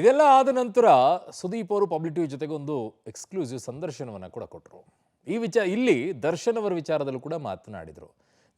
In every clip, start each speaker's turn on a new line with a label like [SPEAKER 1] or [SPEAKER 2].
[SPEAKER 1] ಇದೆಲ್ಲ ಆದ ನಂತರ ಸುದೀಪ್ ಅವರು ಪಬ್ಲಿಕ್ ಟಿವಿ ಜೊತೆಗೆ ಒಂದು ಎಕ್ಸ್ಕ್ಲೂಸಿವ್ ಸಂದರ್ಶನವನ್ನು ಕೂಡ ಕೊಟ್ಟರು. ಇಲ್ಲಿ ದರ್ಶನ್ ಅವರ ವಿಚಾರದಲ್ಲೂ ಕೂಡ ಮಾತನಾಡಿದರು.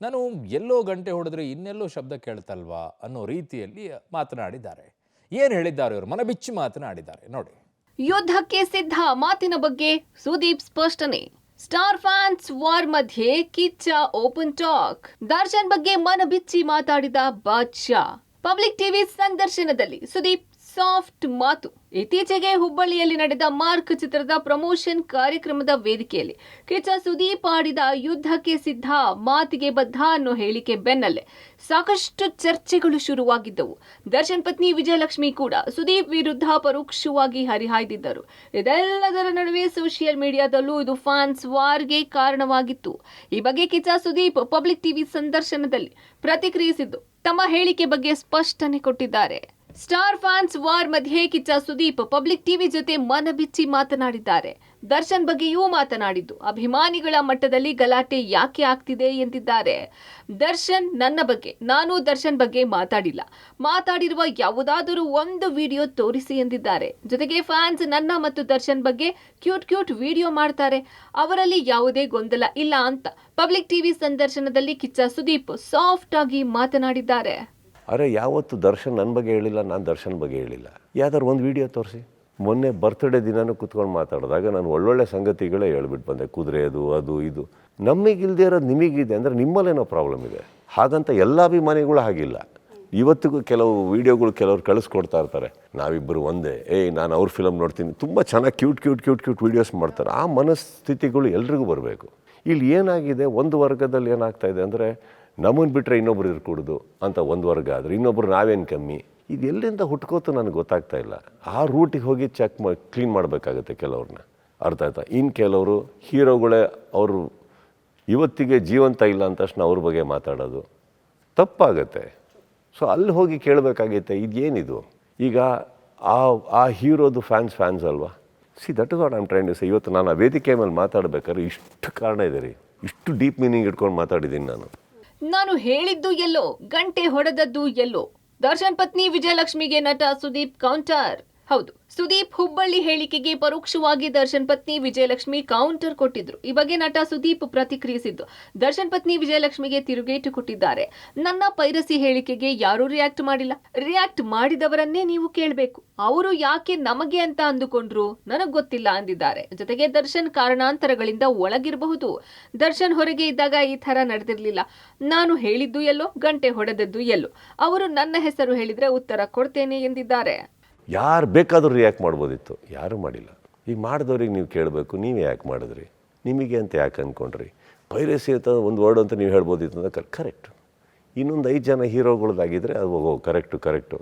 [SPEAKER 1] ನಾನು ಎಲ್ಲೋ ಗಂಟೆ ಹೊಡೆದ್ರೆ ಇನ್ನೆಲ್ಲೋ ಶಬ್ದ ಕೇಳ್ತಲ್ವಾ ಅನ್ನೋ ರೀತಿಯಲ್ಲಿ ಮಾತನಾಡಿದ್ದಾರೆ. ಏನು ಹೇಳಿದ್ದಾರೆ ಅವರು? ಮನಬಿಚ್ಚಿ ಮಾತನಾಡಿದ್ದಾರೆ ನೋಡಿ.
[SPEAKER 2] ಯುದ್ಧಕ್ಕೆ ಸಿದ್ಧ ಮಾತಿನ ಬಗ್ಗೆ ಸುದೀಪ್ ಸ್ಪಷ್ಟನೆ. ಸ್ಟಾರ್ ಫ್ಯಾನ್ಸ್ ವಾರ್ ಮಧ್ಯೆ ಕಿಚ್ಚ ಓಪನ್ ಟಾಕ್. ದರ್ಶನ್ ಬಗ್ಗೆ ಮನಬಿಚ್ಚಿ ಮಾತಾಡಿದ ಬಾದ್ಶಾ. ಪಬ್ಲಿಕ್ ಟಿವಿ ಸಂದರ್ಶನದಲ್ಲಿ ಸುದೀಪ್ ಸಾಫ್ಟ್ ಮಾತು. ಇತ್ತೀಚೆಗೆ ಹುಬ್ಬಳ್ಳಿಯಲ್ಲಿ ನಡೆದ ಮಾರ್ಕ್ ಚಿತ್ರದ ಪ್ರಮೋಷನ್ ಕಾರ್ಯಕ್ರಮದ ವೇದಿಕೆಯಲ್ಲಿ ಕಿಚ್ಚ ಸುದೀಪ್ ಆಡಿದ ಯುದ್ಧಕ್ಕೆ ಸಿದ್ಧ ಮಾತಿಗೆ ಬದ್ಧ ಅನ್ನೋ ಹೇಳಿಕೆ ಬೆನ್ನಲ್ಲೇ ಸಾಕಷ್ಟು ಚರ್ಚೆಗಳು ಶುರುವಾಗಿದ್ದವು. ದರ್ಶನ್ ಪತ್ನಿ ವಿಜಯಲಕ್ಷ್ಮಿ ಕೂಡ ಸುದೀಪ್ ವಿರುದ್ಧ ಪರೋಕ್ಷವಾಗಿ ಹರಿಹಾಯ್ದಿದ್ದರು. ಇದೆಲ್ಲದರ ನಡುವೆ ಸೋಷಿಯಲ್ ಮೀಡಿಯಾದಲ್ಲೂ ಇದು ಫ್ಯಾನ್ಸ್ ವಾರ್ಗೆ ಕಾರಣವಾಗಿತ್ತು. ಈ ಬಗ್ಗೆ ಕಿಚ್ಚ ಸುದೀಪ್ ಪಬ್ಲಿಕ್ ಟಿವಿ ಸಂದರ್ಶನದಲ್ಲಿ ಪ್ರತಿಕ್ರಿಯಿಸಿದ್ದು ತಮ್ಮ ಹೇಳಿಕೆ ಬಗ್ಗೆ ಸ್ಪಷ್ಟನೆ ಕೊಟ್ಟಿದ್ದಾರೆ. ಸ್ಟಾರ್ ಫ್ಯಾನ್ಸ್ ವಾರ್ ಮಧ್ಯೆ ಕಿಚ್ಚ ಸುದೀಪ್ ಪಬ್ಲಿಕ್ ಟಿವಿ ಜೊತೆ ಮನಬಿಚ್ಚಿ ಮಾತನಾಡಿದ್ದಾರೆ. ದರ್ಶನ್ ಬಗ್ಗೆಯೂ ಮಾತನಾಡಿದ್ದು ಅಭಿಮಾನಿಗಳ ಮಟ್ಟದಲ್ಲಿ ಗಲಾಟೆ ಯಾಕೆ ಆಗ್ತಿದೆ ಎಂದಿದ್ದಾರೆ. ದರ್ಶನ್ ನನ್ನ ಬಗ್ಗೆ, ನಾನು ದರ್ಶನ್ ಬಗ್ಗೆ ಮಾತಾಡಿರುವ ಯಾವುದಾದರೂ ಒಂದು ವಿಡಿಯೋ ತೋರಿಸಿ ಎಂದಿದ್ದಾರೆ. ಜೊತೆಗೆ ಫ್ಯಾನ್ಸ್ ನನ್ನ ಮತ್ತು ದರ್ಶನ್ ಬಗ್ಗೆ ಕ್ಯೂಟ್ ವಿಡಿಯೋ ಮಾಡ್ತಾರೆ, ಅವರಲ್ಲಿ ಯಾವುದೇ ಗೊಂದಲ ಇಲ್ಲ ಅಂತ ಪಬ್ಲಿಕ್ ಟಿವಿ ಸಂದರ್ಶನದಲ್ಲಿ ಕಿಚ್ಚ ಸುದೀಪ್ ಸಾಫ್ಟ್ ಆಗಿ ಮಾತನಾಡಿದ್ದಾರೆ.
[SPEAKER 3] ಅರೆ ಯಾವತ್ತು ದರ್ಶನ್ ನನ್ನ ಬಗ್ಗೆ ಹೇಳಿಲ್ಲ, ನಾನು ದರ್ಶನ್ ಬಗ್ಗೆ ಹೇಳಿಲ್ಲ. ಯಾವ್ದಾರು ಒಂದು ವಿಡಿಯೋ ತೋರಿಸಿ. ಮೊನ್ನೆ ಬರ್ತ್ಡೇ ದಿನನೂ ಕೂತ್ಕೊಂಡು ಮಾತಾಡಿದಾಗ ನಾನು ಒಳ್ಳೊಳ್ಳೆ ಸಂಗತಿಗಳೇ ಹೇಳ್ಬಿಟ್ಟು ಬಂದೆ. ಕುದುರೆ ಅದು ಇದು ನಮಗಿಲ್ಲದೆ ಇರೋದು ನಿಮಗಿದೆ ಅಂದರೆ ನಿಮ್ಮಲ್ಲೇನೋ ಪ್ರಾಬ್ಲಮ್ ಇದೆ. ಹಾಗಂತ ಎಲ್ಲ ಅಭಿಮಾನಿಗಳು ಹಾಗಿಲ್ಲ. ಇವತ್ತಿಗೂ ಕೆಲವು ವೀಡಿಯೋಗಳು ಕೆಲವ್ರು ಕಳಿಸ್ಕೊಡ್ತಾ ಇರ್ತಾರೆ, ನಾವಿಬ್ಬರು ಒಂದೇ, ನಾನು ಅವ್ರ ಫಿಲಮ್ ನೋಡ್ತೀನಿ, ತುಂಬ ಚೆನ್ನಾಗಿ ಕ್ಯೂಟ್ ವೀಡಿಯೋಸ್ ಮಾಡ್ತಾರೆ. ಆ ಮನಸ್ಥಿತಿಗಳು ಎಲ್ರಿಗೂ ಬರಬೇಕು. ಇಲ್ಲಿ ಏನಾಗಿದೆ, ಒಂದು ವರ್ಗದಲ್ಲಿ ಏನಾಗ್ತಾ ಇದೆ ಅಂದರೆ ನಮ್ಮನ್ನು ಬಿಟ್ಟರೆ ಇನ್ನೊಬ್ರು ಇರ್ಕೂಡ್ದು ಅಂತ ಒಂದು ವರ್ಗ ಆದರೆ ಇನ್ನೊಬ್ರು ನಾವೇನು ಕಮ್ಮಿ. ಇದು ಎಲ್ಲಿಂದ ಹುಟ್ಕೋತು ನನಗೆ ಗೊತ್ತಾಗ್ತಾ ಇಲ್ಲ. ಆ ರೂಟಿಗೆ ಹೋಗಿ ಕ್ಲೀನ್ ಮಾಡಬೇಕಾಗತ್ತೆ ಕೆಲವ್ರನ್ನ, ಅರ್ಥ ಆಯ್ತಾ. ಇನ್ನು ಕೆಲವರು ಹೀರೋಗಳೇ ಅವರು ಇವತ್ತಿಗೆ ಜೀವಂತ ಇಲ್ಲ ಅಂತ ತಕ್ಷಣ ಅವ್ರ ಬಗ್ಗೆ ಮಾತಾಡೋದು ತಪ್ಪಾಗತ್ತೆ. ಸೊ ಅಲ್ಲಿ ಹೋಗಿ ಕೇಳಬೇಕಾಗೈತೆ ಇದೇನಿದು. ಈಗ ಆ ಹೀರೋದು ಫ್ಯಾನ್ಸ್ ಅಲ್ವಾ. That is what I am trying to say. ಇವತ್ತು ನಾನು ಆ ವೇದಿಕೆ ಮೇಲೆ ಮಾತಾಡ್ಬೇಕಾದ್ರೆ ಇಷ್ಟು ಕಾರಣ ಇದೆ ರೀ, ಇಷ್ಟು ಡೀಪ್ ಮೀನಿಂಗ್ ಇಟ್ಕೊಂಡು ಮಾತಾಡಿದ್ದೀನಿ
[SPEAKER 2] ನಾನು ಹೇಳಿದ್ದು ಎಲ್ಲೋ, ಗಂಟೆ ಹೊಡೆದದ್ದು ಎಲ್ಲೋ. ದರ್ಶನ್ ಪತ್ನಿ ವಿಜಯಲಕ್ಷ್ಮಿಗೆ ನಟ ಸುದೀಪ್ ಕೌಂಟರ್. ಹೌದು, ಸುದೀಪ್ ಹುಬ್ಬಳ್ಳಿ ಹೇಳಿಕೆಗೆ ಪರೋಕ್ಷವಾಗಿ ದರ್ಶನ್ ಪತ್ನಿ ವಿಜಯಲಕ್ಷ್ಮಿ ಕೌಂಟರ್ ಕೊಟ್ಟಿದ್ರು. ಈ ಬಗ್ಗೆ ನಟ ಸುದೀಪ್ ಪ್ರತಿಕ್ರಿಯಿಸಿದ್ದು ದರ್ಶನ್ ಪತ್ನಿ ವಿಜಯಲಕ್ಷ್ಮಿಗೆ ತಿರುಗೇಟು ಕೊಟ್ಟಿದ್ದಾರೆ. ನನ್ನ ಪೈರಸಿ ಹೇಳಿಕೆಗೆ ಯಾರೂ ರಿಯಾಕ್ಟ್ ಮಾಡಿಲ್ಲ, ರಿಯಾಕ್ಟ್ ಮಾಡಿದವರನ್ನೇ ನೀವು ಕೇಳಬೇಕು, ಅವರು ಯಾಕೆ ನಮಗೆ ಅಂತ ಅಂದುಕೊಂಡ್ರು ನನಗ್ ಗೊತ್ತಿಲ್ಲ ಅಂದಿದ್ದಾರೆ. ಜೊತೆಗೆ ದರ್ಶನ್ ಕಾರಣಾಂತರಗಳಿಂದ ಒಳಗಿರಬಹುದು, ದರ್ಶನ್ ಹೊರಗೆ ಇದ್ದಾಗ ಈ ತರ ನಡೆದಿರ್ಲಿಲ್ಲ, ನಾನು ಹೇಳಿದ್ದು ಎಲ್ಲೋ, ಗಂಟೆ ಹೊಡೆದದ್ದು ಎಲ್ಲೋ, ಅವರು ನನ್ನ ಹೆಸರು ಹೇಳಿದ್ರೆ ಉತ್ತರ ಕೊಡ್ತೇನೆ ಎಂದಿದ್ದಾರೆ.
[SPEAKER 3] ಯಾರು ಬೇಕಾದರೂ ರಿಯಾಕ್ಟ್ ಮಾಡ್ಬೋದಿತ್ತು, ಯಾರೂ ಮಾಡಿಲ್ಲ. ಈಗ ಮಾಡಿದವ್ರಿಗೆ ನೀವು ಕೇಳಬೇಕು, ನೀವೇ ಯಾಕೆ ಮಾಡಿದ್ರಿ, ನಿಮಗೆ ಅಂತ ಯಾಕೆ ಅಂದ್ಕೊಂಡ್ರಿ. ಪೈರಸಿ ಅಂತ ಒಂದು ವರ್ಡ್ ಅಂತ ನೀವು ಹೇಳ್ಬೋದಿತ್ತು ಅಂತ ಕರೆಕ್ಟು. ಇನ್ನೊಂದು 5 ಜನ ಹೀರೋಗಳದಾಗಿದ್ದರೆ ಅದು ಕರೆಕ್ಟು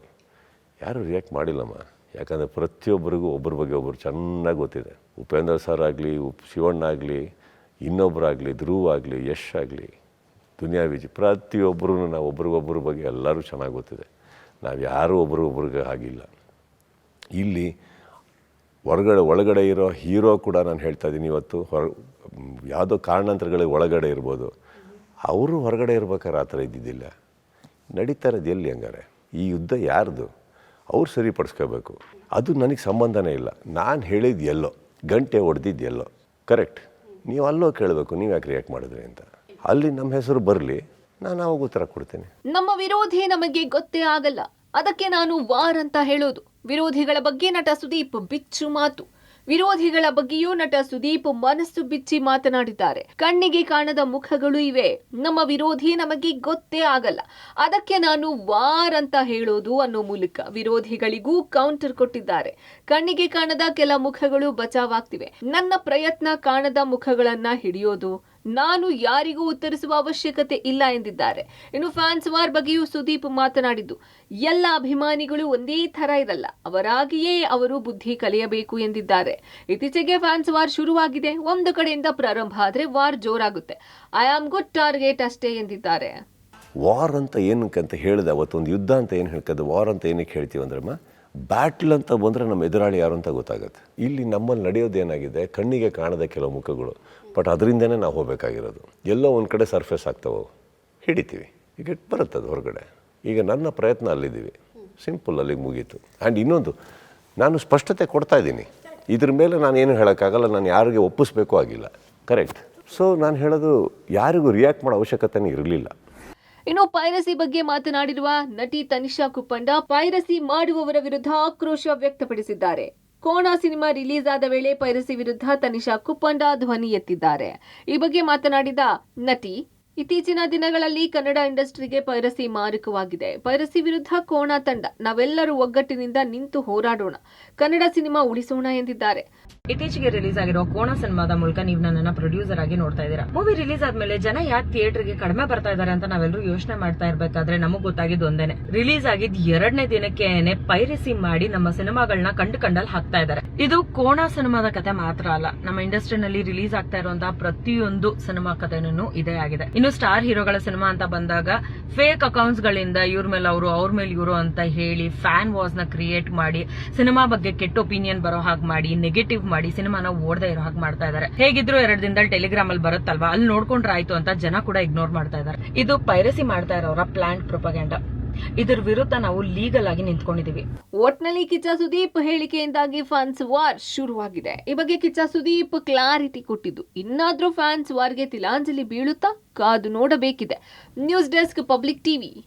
[SPEAKER 3] ಯಾರೂ ರಿಯಾಕ್ಟ್ ಮಾಡಿಲ್ಲಮ್ಮ. ಯಾಕಂದರೆ ಪ್ರತಿಯೊಬ್ಬರಿಗೂ ಒಬ್ಬರ ಬಗ್ಗೆ ಒಬ್ಬರು ಚೆನ್ನಾಗಿ ಗೊತ್ತಿದೆ. ಉಪೇಂದ್ರ ಸರ್ ಆಗಲಿ, ಶಿವಣ್ಣ ಆಗಲಿ, ಇನ್ನೊಬ್ಬರಾಗಲಿ, ಧ್ರುವ್ ಆಗಲಿ, ಯಶ್ ಆಗಲಿ, ದುನಿಯಾ ವಿಜಯ್, ಪ್ರತಿಯೊಬ್ಬರೂ ನಾವು ಒಬ್ರಿಗೊಬ್ಬರ ಬಗ್ಗೆ ಎಲ್ಲರೂ ಚೆನ್ನಾಗಿ ಗೊತ್ತಿದೆ. ನಾವು ಯಾರೂ ಒಬ್ರಿಗೊಬ್ರಿಗೆ ಆಗಿಲ್ಲ. ಇಲ್ಲಿ ಒಳಗಡೆ ಇರೋ ಹೀರೋ ಕೂಡ ನಾನು ಹೇಳ್ತಾ ಇದ್ದೀನಿ, ಇವತ್ತು ಯಾವುದೋ ಕಾರಣಾಂತರಗಳಿಗೆ ಒಳಗಡೆ ಇರ್ಬೋದು, ಅವರು ಹೊರಗಡೆ ಇರ್ಬೇಕಾದ್ರೆ ಆ ಥರ ಇದ್ದಿದ್ದಿಲ್ಲ. ನಡೀತಾ ಇರೋದು ಎಲ್ಲಿ ಹಂಗಾರೆ? ಈ ಯುದ್ಧ ಯಾರ್ದು? ಅವ್ರು ಸರಿಪಡಿಸ್ಕೋಬೇಕು. ಅದು ನನಗೆ ಸಂಬಂಧನೇ ಇಲ್ಲ. ನಾನು ಹೇಳಿದ್ದು ಎಲ್ಲೋ, ಗಂಟೆ ಹೊಡೆದಿದ್ದು ಎಲ್ಲೋ, ಕರೆಕ್ಟ್. ನೀವು ಅಲ್ಲೋ ಕೇಳಬೇಕು, ನೀವು ಯಾಕೆ ರಿಯಾಕ್ಟ್ ಮಾಡಿದ್ರಿ ಅಂತ. ಅಲ್ಲಿ ನಮ್ಮ ಹೆಸರು ಬರಲಿ, ನಾನು ಅವಾಗ ಉತ್ತರ ಕೊಡ್ತೇನೆ.
[SPEAKER 2] ನಮ್ಮ ವಿರೋಧಿ ನಮಗೆ ಗೊತ್ತೇ ಆಗಲ್ಲ, ಅದಕ್ಕೆ ನಾನು ವಾರ್ ಅಂತ ಹೇಳೋದು. ವಿರೋಧಿಗಳ ಬಗ್ಗೆ ನಟ ಸುದೀಪ್ ಬಿಚ್ಚು ಮಾತು. ವಿರೋಧಿಗಳ ಬಗ್ಗೆಯೂ ನಟ ಸುದೀಪ್ ಮನಸ್ಸು ಬಿಚ್ಚಿ ಮಾತನಾಡಿದ್ದಾರೆ. ಕಣ್ಣಿಗೆ ಕಾಣದ ಮುಖಗಳು ಇವೆ, ನಮ್ಮ ವಿರೋಧಿ ನಮಗೆ ಗೊತ್ತೇ ಆಗಲ್ಲ, ಅದಕ್ಕೆ ನಾನು ವಾರ್ ಅಂತ ಹೇಳೋದು ಅನ್ನೋ ಮೂಲಕ ವಿರೋಧಿಗಳಿಗೂ ಕೌಂಟರ್ ಕೊಟ್ಟಿದ್ದಾರೆ. ಕಣ್ಣಿಗೆ ಕಾಣದ ಕೆಲ ಮುಖಗಳು ಬಚಾವಾಗ್ತಿವೆ, ನನ್ನ ಪ್ರಯತ್ನ ಕಾಣದ ಮುಖಗಳನ್ನ ಹಿಡಿಯೋದು. ನಾನು ಯಾರಿಗೂ ಉತ್ತರಿಸುವ ಅವಶ್ಯಕತೆ ಇಲ್ಲ ಎಂದಿದ್ದಾರೆ. ಇನ್ನು ಫ್ಯಾನ್ಸ್ ವಾರ್ ಬಗ್ಗೆಯೂ ಸುದೀಪ್ ಮಾತನಾಡಿದ್ದು ಎಲ್ಲ ಅಭಿಮಾನಿಗಳು ಒಂದೇ ತರ ಇರಲ್ಲ, ಅವರಾಗಿಯೇ ಅವರು ಬುದ್ಧಿ ಕಲಿಯಬೇಕು ಎಂದಿದ್ದಾರೆ. ಇತ್ತೀಚೆಗೆ ಫ್ಯಾನ್ಸ್ ವಾರ್ ಶುರುವಾಗಿದೆ, ಒಂದು ಕಡೆಯಿಂದ ಪ್ರಾರಂಭ ಆದ್ರೆ ವಾರ್ ಜೋರಾಗುತ್ತೆ. ಐ ಆಮ್ ಗುಡ್ ಟಾರ್ಗೆಟ್ ಅಷ್ಟೇ ಎಂದಿದ್ದಾರೆ.
[SPEAKER 3] ವಾರ್ ಅಂತ ಏನಕ್ಕಂತ ಹೇಳಿದೆ, ಅವತ್ತೊಂದು ಯುದ್ಧ ಅಂತ ಏನು ಹೇಳ್ಕೋದು, ವಾರ್ ಅಂತ ಏನಕ್ಕೆ ಹೇಳ್ತೀವಿ ಅಂದ್ರಮ್ಮ, ಬ್ಯಾಟ್ಲ್ ಅಂತ ಬಂದರೆ ನಮ್ಮ ಎದುರಾಳಿ ಯಾರು ಅಂತ ಗೊತ್ತಾಗುತ್ತೆ. ಇಲ್ಲಿ ನಮ್ಮಲ್ಲಿ ನಡೆಯೋದೇನಾಗಿದೆ, ಕಣ್ಣಿಗೆ ಕಾಣದ ಕೆಲವು ಮುಖಗಳು, ಬಟ್ ಅದರಿಂದನೇ ನಾವು ಹೋಗಬೇಕಾಗಿರೋದು. ಎಲ್ಲೋ ಒಂದು ಕಡೆ ಸರ್ಫೇಸ್ ಆಗ್ತಾವೆ, ಹಿಡಿತೀವಿ, ಈಗ ಬರುತ್ತೆ ಅದು ಹೊರಗಡೆ. ಈಗ ನನ್ನ ಪ್ರಯತ್ನ ಅಲ್ಲಿದ್ದೀವಿ, ಸಿಂಪಲ್, ಅಲ್ಲಿಗೆ ಮುಗೀತು. ಆ್ಯಂಡ್ ಇನ್ನೊಂದು, ನಾನು ಸ್ಪಷ್ಟತೆ ಕೊಡ್ತಾ ಇದ್ದೀನಿ. ಇದ್ರ ಮೇಲೆ ನಾನು ಏನು ಹೇಳೋಕ್ಕಾಗಲ್ಲ, ನಾನು ಯಾರಿಗೆ ಒಪ್ಪಿಸ್ಬೇಕು ಆಗಿಲ್ಲ. ಕರೆಕ್ಟ್. ಸೊ ನಾನು ಹೇಳೋದು ಯಾರಿಗೂ ರಿಯಾಕ್ಟ್ ಮಾಡೋ ಅವಶ್ಯಕತೆನೇ ಇರಲಿಲ್ಲ.
[SPEAKER 2] ಇನ್ನು ಪೈರಸಿ ಬಗ್ಗೆ ಮಾತನಾಡಿರುವ ನಟಿ ತನಿಷಾ ಕುಪ್ಪಂಡ ಪೈರಸಿ ಮಾಡುವವರ ವಿರುದ್ಧ ಆಕ್ರೋಶ ವ್ಯಕ್ತಪಡಿಸಿದ್ದಾರೆ. ಕೋಣ ಸಿನಿಮಾ ರಿಲೀಸ್ ಆದ ವೇಳೆ ಪೈರಸಿ ವಿರುದ್ಧ ತನಿಷಾ ಕುಪ್ಪಂಡ ಧ್ವನಿ ಎತ್ತಿದ್ದಾರೆ. ಈ ಬಗ್ಗೆ ಮಾತನಾಡಿದ ನಟಿ, ಇತ್ತೀಚಿನ ದಿನಗಳಲ್ಲಿ ಕನ್ನಡ ಇಂಡಸ್ಟ್ರಿಗೆ ಪೈರಸಿ ಮಾರಕವಾಗಿದೆ. ಪೈರಸಿ ವಿರುದ್ಧ ಕೋಣ ತಂಡ ನಾವೆಲ್ಲರೂ ಒಗ್ಗಟ್ಟಿನಿಂದ ನಿಂತು ಹೋರಾಡೋಣ, ಕನ್ನಡ ಸಿನಿಮಾ ಉಳಿಸೋಣ ಎಂದಿದ್ದಾರೆ.
[SPEAKER 4] ಇತ್ತೀಚೆಗೆ ರಿಲೀಸ್ ಆಗಿರೋ ಕೋಣ ಸಿನಿಮಾದ ಮೂಲಕ ನೀವು ನನ್ನನ್ನ ಪ್ರೊಡ್ಯೂಸರ್ ಆಗಿ ನೋಡ್ತಾ ಇದ್ದೀರಾ. ಮೂವಿ ರಿಲೀಸ್ ಆದ್ಮೇಲೆ ಜನ ಯಾಕೆ ಥಿಯೇಟರ್ಗೆ ಕಡಿಮೆ ಬರ್ತಾ ಇದಾರೆ ಅಂತ ನಾವೆಲ್ಲರೂ ಯೋಚನೆ ಮಾಡ್ತಾ ಇರ್ಬೇಕಾದ್ರೆ ನಮಗ್ ಗೊತ್ತಾಗಿದ್ದು ಒಂದೇನೆ, ರಿಲೀಸ್ ಆಗಿದ್ 2ನೇ ದಿನಕ್ಕೆ ಪೈರಸಿ ಮಾಡಿ ನಮ್ಮ ಸಿನಿಮಾಗಳನ್ನ ಕಂಡಲ್ಲಿ ಹಾಕ್ತಾ ಇದ್ದಾರೆ. ಇದು ಕೋಣ ಸಿನಿಮಾದ ಕತೆ ಮಾತ್ರ ಅಲ್ಲ, ನಮ್ಮ ಇಂಡಸ್ಟ್ರಿನಲ್ಲಿ ರಿಲೀಸ್ ಆಗ್ತಾ ಇರುವಂತಹ ಪ್ರತಿಯೊಂದು ಸಿನಿಮಾ ಕಥೆನೂ ಇದೇ ಆಗಿದೆ. ಇನ್ನು ಸ್ಟಾರ್ ಹೀರೋಗಳ ಸಿನಿಮಾ ಅಂತ ಬಂದಾಗ ಫೇಕ್ ಅಕೌಂಟ್ಸ್ ಗಳಿಂದ ಇವ್ರ ಮೇಲೆ ಅವರು, ಅವ್ರ ಮೇಲೆ ಇವರು ಅಂತ ಹೇಳಿ ಫ್ಯಾನ್ ವಾಸ್ ನ ಕ್ರಿಯೇಟ್ ಮಾಡಿ ಸಿನಿಮಾ ಬಗ್ಗೆ ಕೆಟ್ಟ ಒಪಿನಿಯನ್ ಬರೋ ಹಾಗೆ ಮಾಡಿ, ನೆಗೆಟಿವ್ ಮಾಡಿ ಸಿನಿಮಾನ ಓಡದೆ ಇರೋ ಹಾಗೆ ಮಾಡ್ತಾ ಇದ್ದಾರೆ. ಹೇಗಿದ್ರು 2 ದಿನದಲ್ಲಿ ಟೆಲಿಗ್ರಾಮ್ ಅಲ್ಲಿ ಬರುತ್ತಲ್ವಾ, ಅಲ್ಲಿ ನೋಡ್ಕೊಂಡ್ರೆ ಆಯ್ತು ಅಂತ ಜನ ಕೂಡ ಇಗ್ನೋರ್ ಮಾಡ್ತಾ ಇದ್ದಾರೆ. ಇದು ಪೈರಸಿ ಮಾಡ್ತಾ ಇರೋರ ಪ್ಲಾಂಟ್ ಪ್ರೊಪಗಂಡಾ. ಇದರ ವಿರುದ್ಧ ನಾವು ಲೀಗಲ್ ಆಗಿ ನಿಂತ್ಕೊಂಡಿದೀವಿ.
[SPEAKER 2] ಒಟ್ನಲ್ಲಿ ಕಿಚ್ಚ ಸುದೀಪ್ ಹೇಳಿಕೆಯಿಂದಾಗಿ ಫ್ಯಾನ್ಸ್ ವಾರ್ ಶುರುವಾಗಿದೆ. ಈ ಬಗ್ಗೆ ಕಿಚ್ಚ ಸುದೀಪ್ ಕ್ಲಾರಿಟಿ ಕೊಟ್ಟಿದ್ದು, ಇನ್ನಾದ್ರೂ ಫ್ಯಾನ್ಸ್ ವಾರ್ಗೆ ತಿಲಾಂಜಲಿ ಬೀಳುತ್ತಾ ಕಾದು ನೋಡಬೇಕಿದೆ. News desk, public TV.